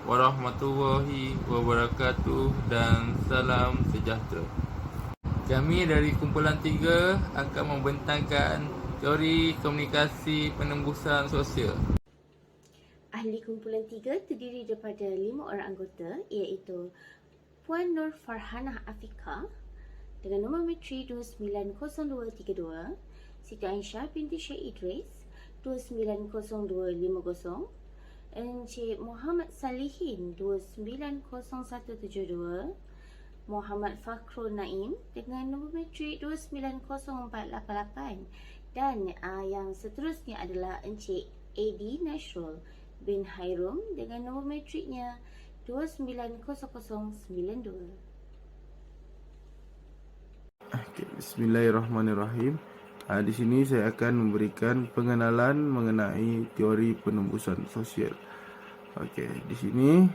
warahmatullahi wabarakatuh dan salam sejahtera. Kami dari kumpulan 3 akan membentangkan teori komunikasi penembusan sosial. Ahli kumpulan 3 terdiri daripada 5 orang anggota, iaitu Puan Nur Farhanah Afika dengan nombor metri 290232, Siti Aisyah binti Syed Idris 290250, Encik Muhammad Salihin 290172, Muhammad Fakhrul Naim dengan nombor metrik 290488, dan yang seterusnya adalah Encik Adi Nasrul bin Hairum dengan nombor metriknya 290092. Bismillahirrahmanirrahim. Di sini saya akan memberikan pengenalan mengenai teori penembusan sosial. Di sini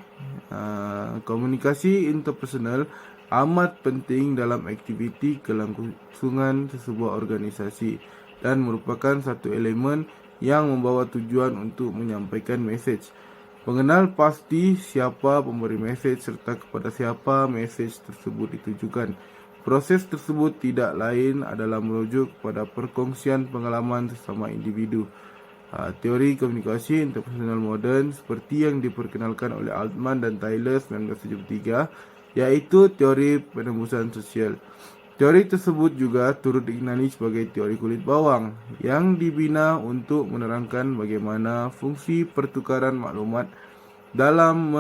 komunikasi interpersonal amat penting dalam aktiviti kelangsungan sebuah organisasi dan merupakan satu elemen yang membawa tujuan untuk menyampaikan mesej. Pengenal pasti siapa pemberi mesej serta kepada siapa mesej tersebut ditujukan. Proses tersebut tidak lain adalah merujuk kepada perkongsian pengalaman sesama individu. Teori komunikasi interpersonal moden seperti yang diperkenalkan oleh Altman dan Tyler 1973, iaitu teori penembusan sosial. Teori tersebut juga turut dikenali sebagai teori kulit bawang yang dibina untuk menerangkan bagaimana fungsi pertukaran maklumat dalam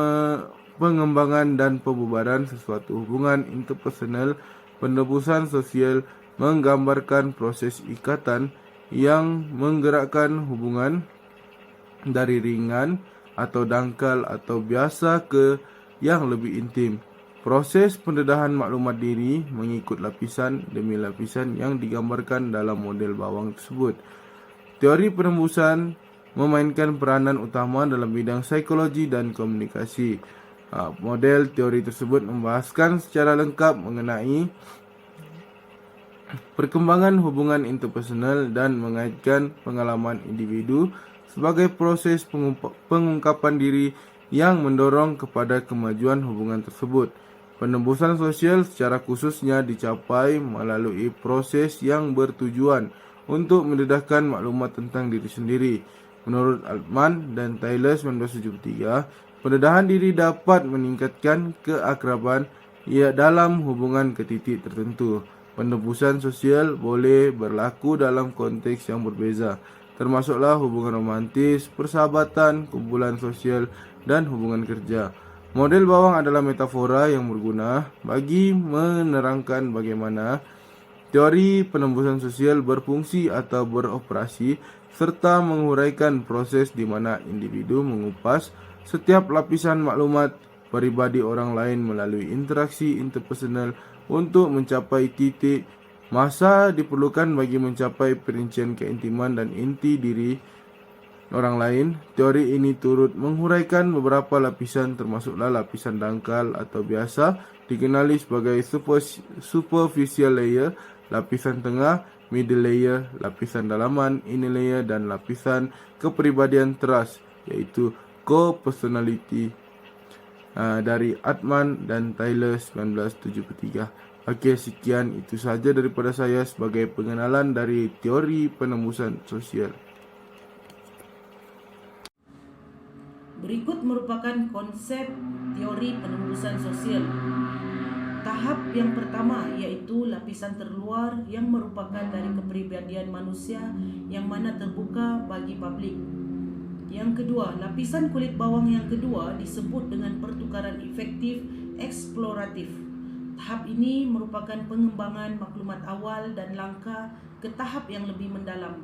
pengembangan dan pembubaran sesuatu hubungan interpersonal. Penembusan sosial menggambarkan proses ikatan yang menggerakkan hubungan dari ringan atau dangkal atau biasa ke yang lebih intim. Proses pendedahan maklumat diri mengikut lapisan demi lapisan yang digambarkan dalam model bawang tersebut. Teori penembusan memainkan peranan utama dalam bidang psikologi dan komunikasi. Model teori tersebut membahaskan secara lengkap mengenai perkembangan hubungan interpersonal dan mengaitkan pengalaman individu sebagai proses pengungkapan diri yang mendorong kepada kemajuan hubungan tersebut. Penembusan sosial secara khususnya dicapai melalui proses yang bertujuan untuk mendedahkan maklumat tentang diri sendiri. Menurut Altman dan Tyler 1973, pendedahan diri dapat meningkatkan keakraban dalam hubungan ke titik tertentu. Penembusan sosial boleh berlaku dalam konteks yang berbeza, termasuklah hubungan romantis, persahabatan, kumpulan sosial, dan hubungan kerja. Model bawang adalah metafora yang berguna bagi menerangkan bagaimana teori penembusan sosial berfungsi atau beroperasi, serta menguraikan proses di mana individu mengupas setiap lapisan maklumat pribadi orang lain melalui interaksi interpersonal untuk mencapai titik masa diperlukan bagi mencapai perincian keintiman dan inti diri orang lain. Teori ini turut menghuraikan beberapa lapisan, termasuklah lapisan dangkal atau biasa dikenali sebagai superficial layer, lapisan tengah, middle layer, lapisan dalaman, inner layer, dan lapisan kepribadian trust, iaitu co-personality, dari Altman dan Tyler 1973. Sekian itu saja daripada saya sebagai pengenalan dari teori penembusan sosial. Berikut merupakan konsep teori penembusan sosial. Tahap yang pertama iaitu lapisan terluar yang merupakan dari kepribadian manusia yang mana terbuka bagi publik. Yang kedua, lapisan kulit bawang yang kedua disebut dengan pertukaran efektif eksploratif. Tahap ini merupakan pengembangan maklumat awal dan langkah ke tahap yang lebih mendalam.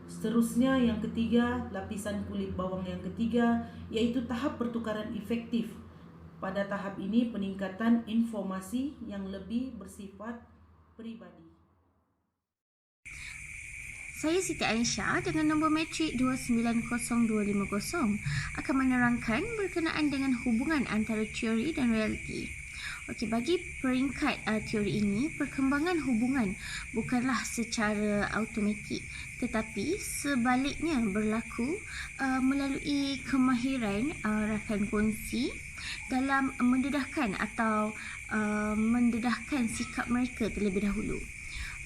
Seterusnya, yang ketiga, lapisan kulit bawang yang ketiga, iaitu tahap pertukaran efektif. Pada tahap ini, peningkatan informasi yang lebih bersifat pribadi. Saya Siti Aisyah dengan nombor metrik 290250 akan menerangkan berkenaan dengan hubungan antara teori dan realiti. Okey, bagi peringkat teori ini, perkembangan hubungan bukanlah secara automatik, tetapi sebaliknya berlaku melalui kemahiran rakan kongsi dalam mendedahkan atau mendedahkan sikap mereka terlebih dahulu.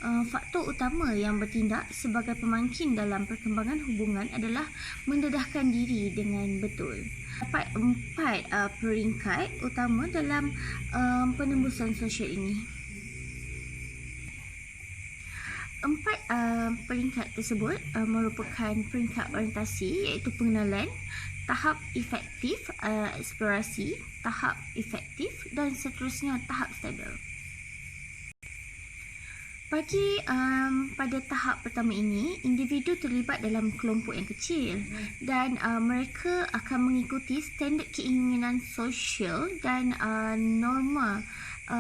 Faktor utama yang bertindak sebagai pemangkin dalam perkembangan hubungan adalah mendedahkan diri dengan betul. Dapat 4 peringkat utama dalam penembusan sosial ini. 4 peringkat tersebut merupakan peringkat orientasi, iaitu pengenalan, tahap efektif, eksplorasi, tahap efektif dan seterusnya tahap stabil. Bagi pada tahap pertama ini, individu terlibat dalam kelompok yang kecil dan mereka akan mengikuti standard keinginan sosial dan norma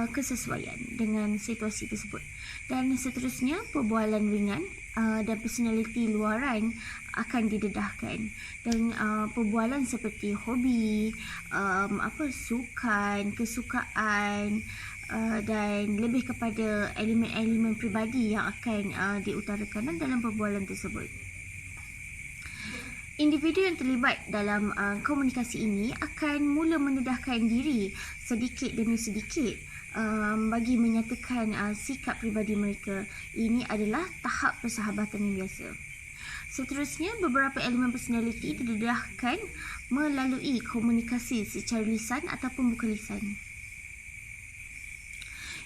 kesesuaian dengan situasi tersebut. Dan seterusnya, perbualan ringan dan personaliti luaran akan didedahkan, dan perbualan seperti hobi, sukan, kesukaan dan lebih kepada elemen-elemen peribadi yang akan diutarakan dalam perbualan tersebut. Individu yang terlibat dalam komunikasi ini akan mula mendedahkan diri sedikit demi sedikit bagi menyatakan sikap peribadi mereka. Ini adalah tahap persahabatan yang biasa. Seterusnya, beberapa elemen personaliti didedahkan melalui komunikasi secara lisan ataupun bukan lisan.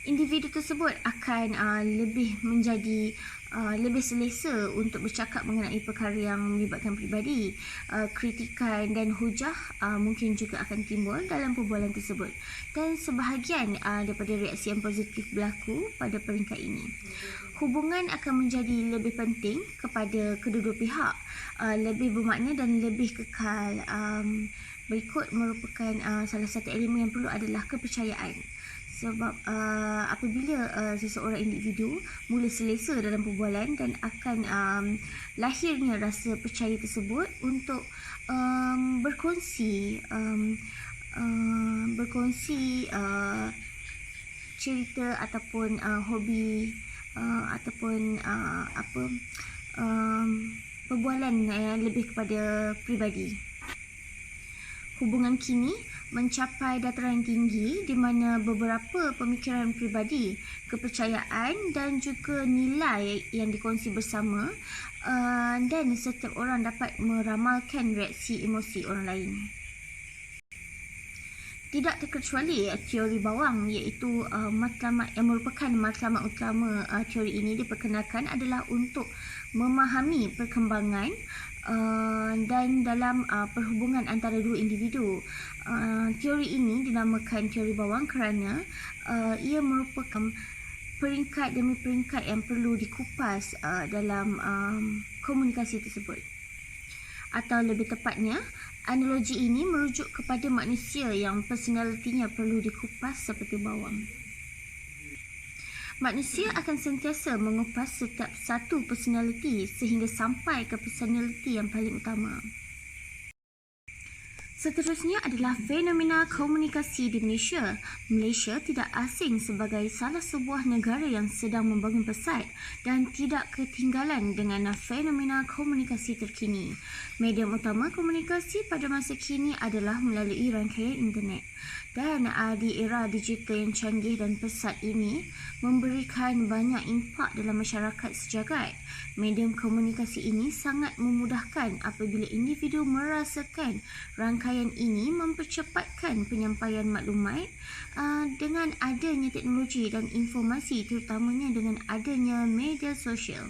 Individu tersebut akan lebih selesa untuk bercakap mengenai perkara yang melibatkan peribadi. Kritikan dan hujah mungkin juga akan timbul dalam perbualan tersebut, dan sebahagian daripada reaksi yang positif berlaku pada peringkat ini. Hubungan akan menjadi lebih penting kepada kedua-dua pihak, lebih bermakna dan lebih kekal. Berikut merupakan salah satu elemen yang perlu adalah kepercayaan. Sebab apabila seseorang individu mula selesa dalam perbualan, dan akan lahirnya rasa percaya tersebut untuk berkongsi cerita ataupun hobi ataupun perbualan yang lebih kepada peribadi. Hubungan kini mencapai dataran tinggi di mana beberapa pemikiran peribadi, kepercayaan dan juga nilai yang dikongsi bersama, dan setiap orang dapat meramalkan reaksi emosi orang lain. Tidak terkecuali teori bawang, iaitu matlamat yang merupakan matlamat utama teori ini diperkenalkan adalah untuk memahami perkembangan dan dalam perhubungan antara dua individu. Teori ini dinamakan teori bawang kerana ia merupakan peringkat demi peringkat yang perlu dikupas dalam komunikasi tersebut. Atau lebih tepatnya, analogi ini merujuk kepada manusia yang personalitinya perlu dikupas seperti bawang. Manusia akan sentiasa mengupas setiap satu personaliti sehingga sampai ke personaliti yang paling utama. Seterusnya adalah fenomena komunikasi di Malaysia. Malaysia tidak asing sebagai salah sebuah negara yang sedang membangun pesat dan tidak ketinggalan dengan fenomena komunikasi terkini. Medium utama komunikasi pada masa kini adalah melalui rangkaian internet. Dan di era digital yang canggih dan pesat ini memberikan banyak impak dalam masyarakat sejagat. Medium komunikasi ini sangat memudahkan apabila individu merasakan rangkaian ini mempercepatkan penyampaian maklumat dengan adanya teknologi dan informasi, terutamanya dengan adanya media sosial.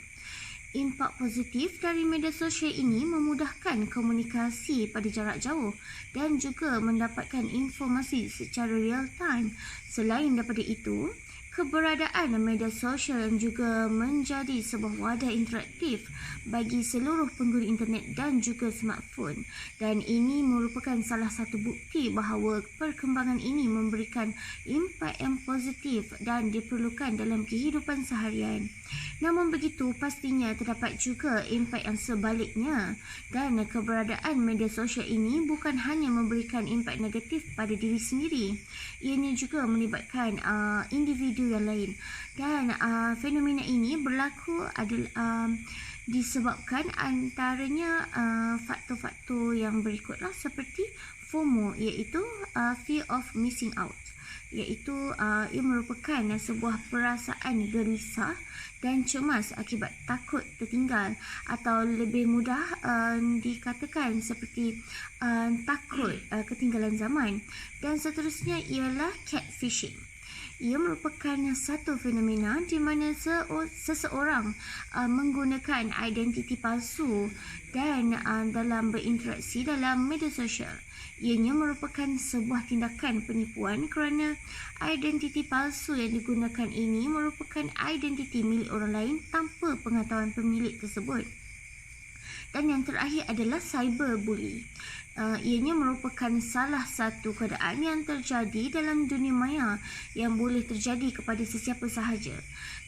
Impak positif dari media sosial ini memudahkan komunikasi pada jarak jauh dan juga mendapatkan informasi secara real time. Selain daripada itu, Keberadaan media sosial yang juga menjadi sebuah wadah interaktif bagi seluruh pengguna internet dan juga smartphone, dan ini merupakan salah satu bukti bahawa perkembangan ini memberikan impak yang positif dan diperlukan dalam kehidupan seharian. Namun begitu, pastinya terdapat juga impak yang sebaliknya, dan keberadaan media sosial ini bukan hanya memberikan impak negatif pada diri sendiri, ianya juga melibatkan individu yang lain, dan fenomena ini berlaku adalah disebabkan antaranya faktor-faktor yang berikutlah, seperti FOMO, iaitu fear of missing out, iaitu ia merupakan sebuah perasaan gelisah dan cemas akibat takut tertinggal, atau lebih mudah dikatakan seperti takut ketinggalan zaman. Dan seterusnya ialah catfishing. Ia merupakan satu fenomena di mana seseorang menggunakan identiti palsu dan dalam berinteraksi dalam media sosial. Ianya merupakan sebuah tindakan penipuan kerana identiti palsu yang digunakan ini merupakan identiti milik orang lain tanpa pengetahuan pemilik tersebut. Dan yang terakhir adalah cyberbully. Ianya merupakan salah satu keadaan yang terjadi dalam dunia maya yang boleh terjadi kepada sesiapa sahaja,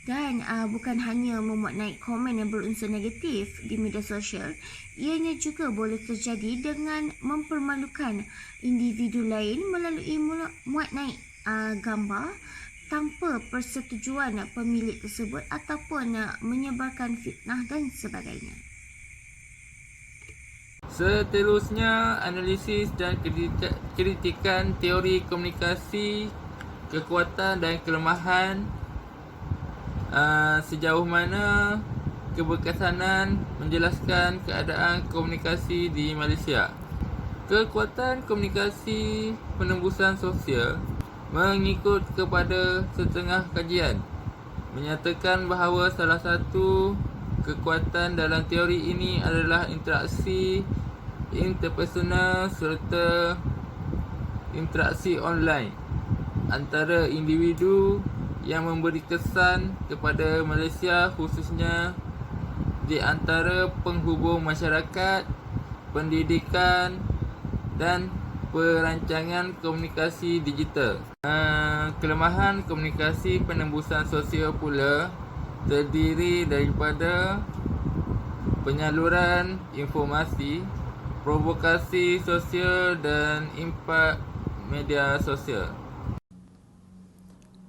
dan bukan hanya memuat naik komen yang berunsur negatif di media sosial, ianya juga boleh terjadi dengan mempermalukan individu lain melalui muat naik gambar tanpa persetujuan pemilik tersebut ataupun menyebarkan fitnah dan sebagainya. Seterusnya, analisis dan kritikan teori komunikasi, kekuatan dan kelemahan. Sejauh mana keberkesanan menjelaskan keadaan komunikasi di Malaysia. Kekuatan komunikasi penembusan sosial mengikut kepada setengah kajian menyatakan bahawa salah satu kekuatan dalam teori ini adalah interaksi interpersonal serta interaksi online antara individu yang memberi kesan kepada Malaysia, khususnya di antara penghubung masyarakat, pendidikan dan perancangan komunikasi digital. Kelemahan komunikasi penembusan sosial pula terdiri daripada penyaluran informasi, provokasi sosial dan impak media sosial.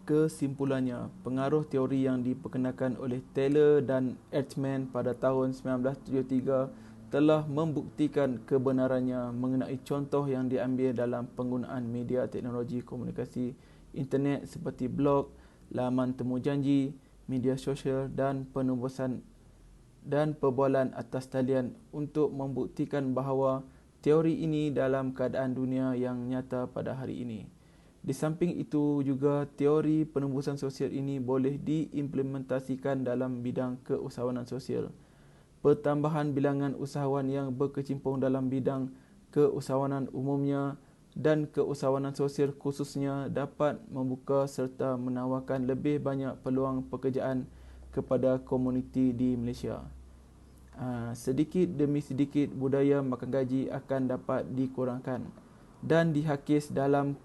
Kesimpulannya, pengaruh teori yang diperkenalkan oleh Taylor dan Eichmann pada tahun 1973 telah membuktikan kebenarannya mengenai contoh yang diambil dalam penggunaan media teknologi komunikasi internet seperti blog, laman temu janji, media sosial dan penembusan dan perbualan atas talian untuk membuktikan bahawa teori ini dalam keadaan dunia yang nyata pada hari ini. Di samping itu juga teori penembusan sosial ini boleh diimplementasikan dalam bidang keusahawanan sosial. Pertambahan bilangan usahawan yang berkecimpung dalam bidang keusahawanan umumnya dan keusahawanan sosial khususnya dapat membuka serta menawarkan lebih banyak peluang pekerjaan kepada komuniti di Malaysia. Sedikit demi sedikit budaya makan gaji akan dapat dikurangkan dan dihakis dalam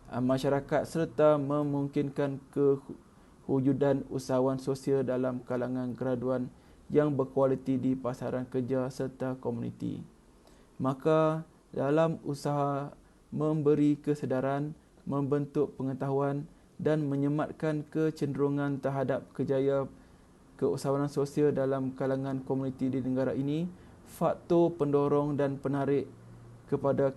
masyarakat serta memungkinkan kewujudan usahawan sosial dalam kalangan graduan yang berkualiti di pasaran kerja serta komuniti. Maka dalam usaha memberi kesedaran, membentuk pengetahuan dan menyematkan kecenderungan terhadap kejayaan keusahawanan sosial dalam kalangan komuniti di negara ini, faktor pendorong dan penarik kepada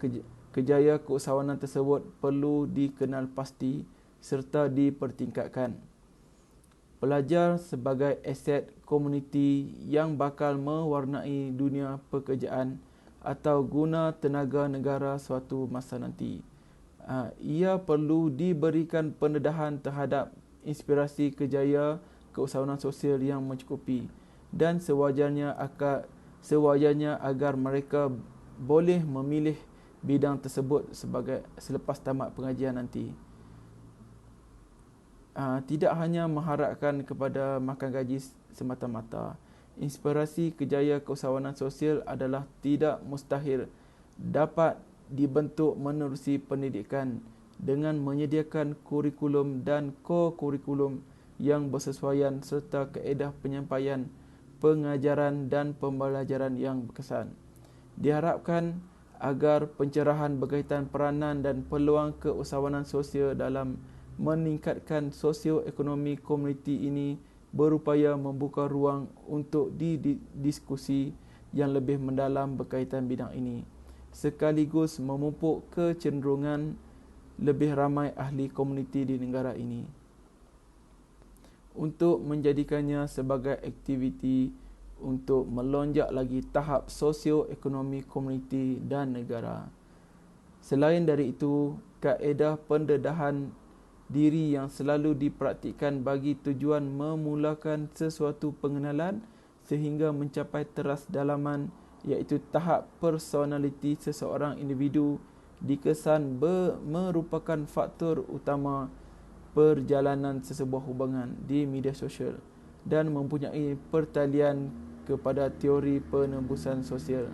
kejayaan keusahawanan tersebut perlu dikenal pasti serta dipertingkatkan. Pelajar sebagai aset komuniti yang bakal mewarnai dunia pekerjaan atau guna tenaga negara suatu masa nanti. Ia perlu diberikan pendedahan terhadap inspirasi kejayaan keusahawanan sosial yang mencukupi dan sewajarnya agar mereka boleh memilih bidang tersebut selepas tamat pengajian nanti. tidak hanya mengharapkan kepada makan gaji semata-mata. Inspirasi kejayaan keusahawanan sosial adalah tidak mustahil dapat dibentuk menerusi pendidikan dengan menyediakan kurikulum dan ko-kurikulum yang bersesuaian serta kaedah penyampaian, pengajaran dan pembelajaran yang berkesan. Diharapkan agar pencerahan berkaitan peranan dan peluang keusahawanan sosial dalam meningkatkan sosioekonomi komuniti ini berupaya membuka ruang untuk diskusi yang lebih mendalam berkaitan bidang ini, sekaligus memupuk kecenderungan lebih ramai ahli komuniti di negara ini untuk menjadikannya sebagai aktiviti untuk melonjak lagi tahap sosioekonomi komuniti dan negara. Selain dari itu, kaedah pendedahan diri yang selalu dipraktikkan bagi tujuan memulakan sesuatu pengenalan sehingga mencapai teras dalaman, iaitu tahap personaliti seseorang individu, dikesan merupakan faktor utama perjalanan sesebuah hubungan di media sosial dan mempunyai pertalian kepada teori penembusan sosial.